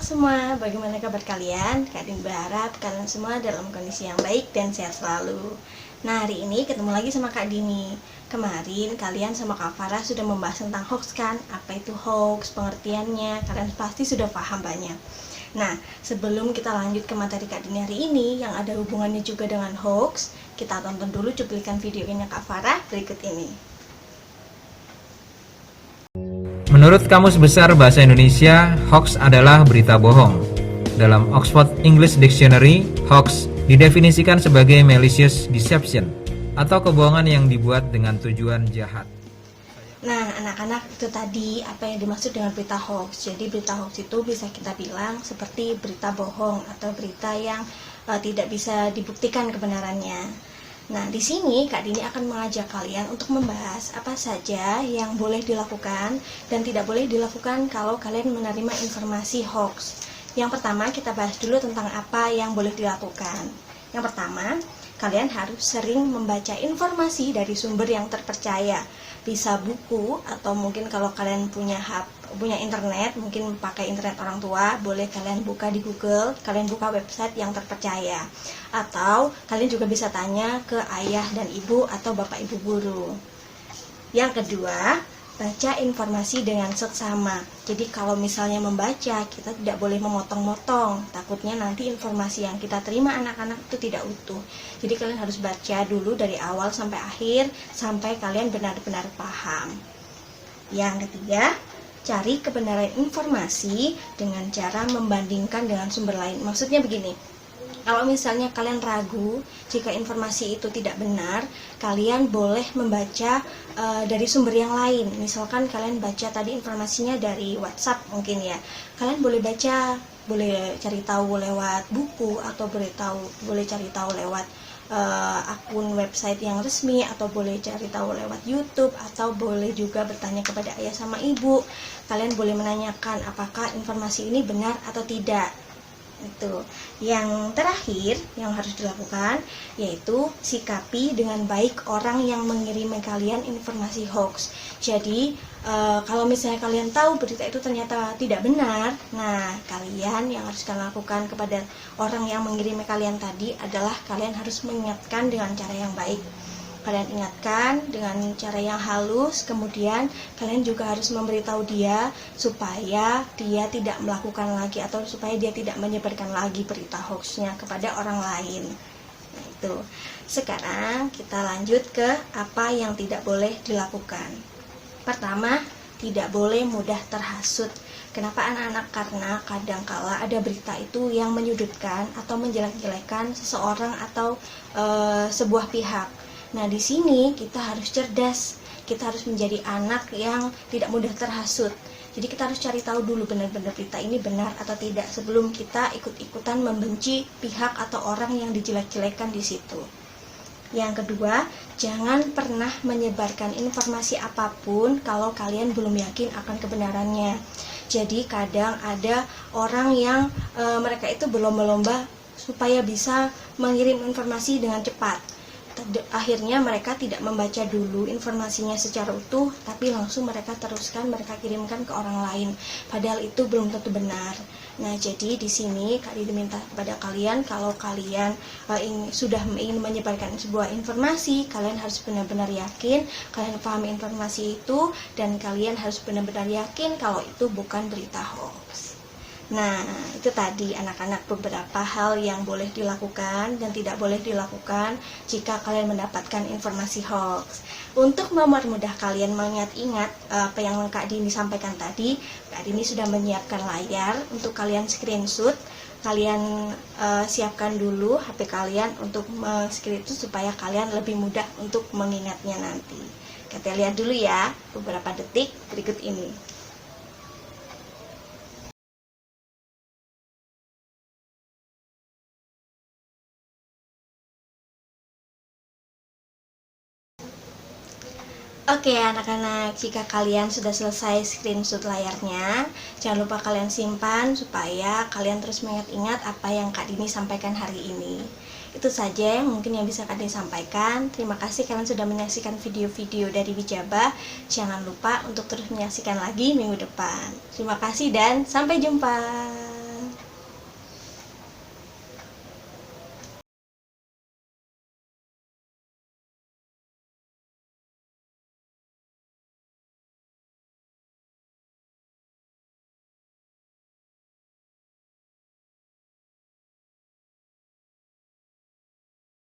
semua, bagaimana kabar kalian? Kak Din berharap kalian semua dalam kondisi yang baik dan sehat selalu. Nah, hari ini ketemu lagi sama Kak Dini. Kemarin kalian sama Kak Farah sudah membahas tentang hoax kan? Apa itu hoax, pengertiannya, kalian pasti sudah paham banyak. Nah, sebelum kita lanjut ke materi Kak Dini hari ini yang ada hubungannya juga dengan hoax, kita tonton dulu cuplikan videonya Kak Farah berikut ini. Menurut Kamus Besar Bahasa Indonesia, hoax adalah berita bohong. Dalam Oxford English Dictionary, hoax didefinisikan sebagai malicious deception atau kebohongan yang dibuat dengan tujuan jahat. Nah, anak-anak, itu tadi apa yang dimaksud dengan berita hoax. Jadi berita hoax itu bisa kita bilang seperti berita bohong atau berita yang tidak bisa dibuktikan kebenarannya. Nah, di sini Kak Dini akan mengajak kalian untuk membahas apa saja yang boleh dilakukan dan tidak boleh dilakukan kalau kalian menerima informasi hoax. Yang pertama, kita bahas dulu tentang apa yang boleh dilakukan. Yang pertama, kalian harus sering membaca informasi dari sumber yang terpercaya. Bisa buku atau mungkin kalau kalian punya internet, mungkin pakai internet orang tua, boleh kalian buka di Google, kalian buka website yang terpercaya. Atau kalian juga bisa tanya ke ayah dan ibu atau bapak ibu guru. Yang kedua, baca informasi dengan seksama. Jadi kalau misalnya membaca, kita tidak boleh memotong-motong. Takutnya nanti informasi yang kita terima anak-anak itu tidak utuh. Jadi kalian harus baca dulu dari awal sampai akhir, sampai kalian benar-benar paham. Yang ketiga, cari kebenaran informasi dengan cara membandingkan dengan sumber lain. Maksudnya begini, kalau misalnya kalian ragu jika informasi itu tidak benar, kalian boleh membaca dari sumber yang lain. Misalkan kalian baca tadi informasinya dari WhatsApp mungkin ya. Kalian boleh baca, boleh cari tahu lewat buku atau boleh cari tahu lewat akun website yang resmi, atau boleh cari tahu lewat YouTube, atau boleh juga bertanya kepada ayah sama ibu. Kalian boleh menanyakan apakah informasi ini benar atau tidak. Itu. Yang terakhir yang harus dilakukan yaitu sikapi dengan baik orang yang mengirimi kalian informasi hoax. Jadi kalau misalnya kalian tahu berita itu ternyata tidak benar, nah kalian yang harus kalian lakukan kepada orang yang mengirimi kalian tadi adalah kalian harus mengingatkan dengan cara yang baik. Kalian ingatkan dengan cara yang halus, kemudian kalian juga harus memberitahu dia supaya dia tidak melakukan lagi atau supaya dia tidak menyebarkan lagi berita hoaxnya kepada orang lain. Nah itu. Sekarang kita lanjut ke apa yang tidak boleh dilakukan. Pertama, tidak boleh mudah terhasut. Kenapa anak-anak? Karena kadangkala ada berita itu yang menyudutkan atau menjelek-jelekan seseorang atau sebuah pihak. Nah, di sini kita harus cerdas. Kita harus menjadi anak yang tidak mudah terhasut. Jadi kita harus cari tahu dulu benar-benar berita ini benar atau tidak sebelum kita ikut-ikutan membenci pihak atau orang yang dijelek-jelekan di situ. Yang kedua, jangan pernah menyebarkan informasi apapun kalau kalian belum yakin akan kebenarannya. Jadi kadang ada orang yang mereka itu berlomba-lomba supaya bisa mengirim informasi dengan cepat. Akhirnya mereka tidak membaca dulu informasinya secara utuh, tapi langsung mereka kirimkan ke orang lain, padahal itu belum tentu benar. Nah, jadi di sini Kak Didi minta kepada kalian, kalau kalian sudah ingin menyebarkan sebuah informasi, kalian harus benar-benar yakin kalian pahami informasi itu, dan kalian harus benar-benar yakin kalau itu bukan berita hoax. Nah, itu tadi anak-anak beberapa hal yang boleh dilakukan dan tidak boleh dilakukan jika kalian mendapatkan informasi hoax. Untuk mempermudah kalian mengingat-ingat apa yang Kak Dini sampaikan tadi, Kak Dini sudah menyiapkan layar untuk kalian screenshot. Kalian siapkan dulu HP kalian untuk screenshot supaya kalian lebih mudah untuk mengingatnya nanti. Kita lihat dulu ya beberapa detik berikut ini. Oke anak-anak, jika kalian sudah selesai screenshot layarnya, jangan lupa kalian simpan supaya kalian terus mengingat-ingat apa yang Kak Dini sampaikan hari ini. Itu saja mungkin yang bisa Kak Dini sampaikan. Terima kasih kalian sudah menyaksikan video-video dari Wijabah. Jangan lupa untuk terus menyaksikan lagi minggu depan. Terima kasih dan sampai jumpa.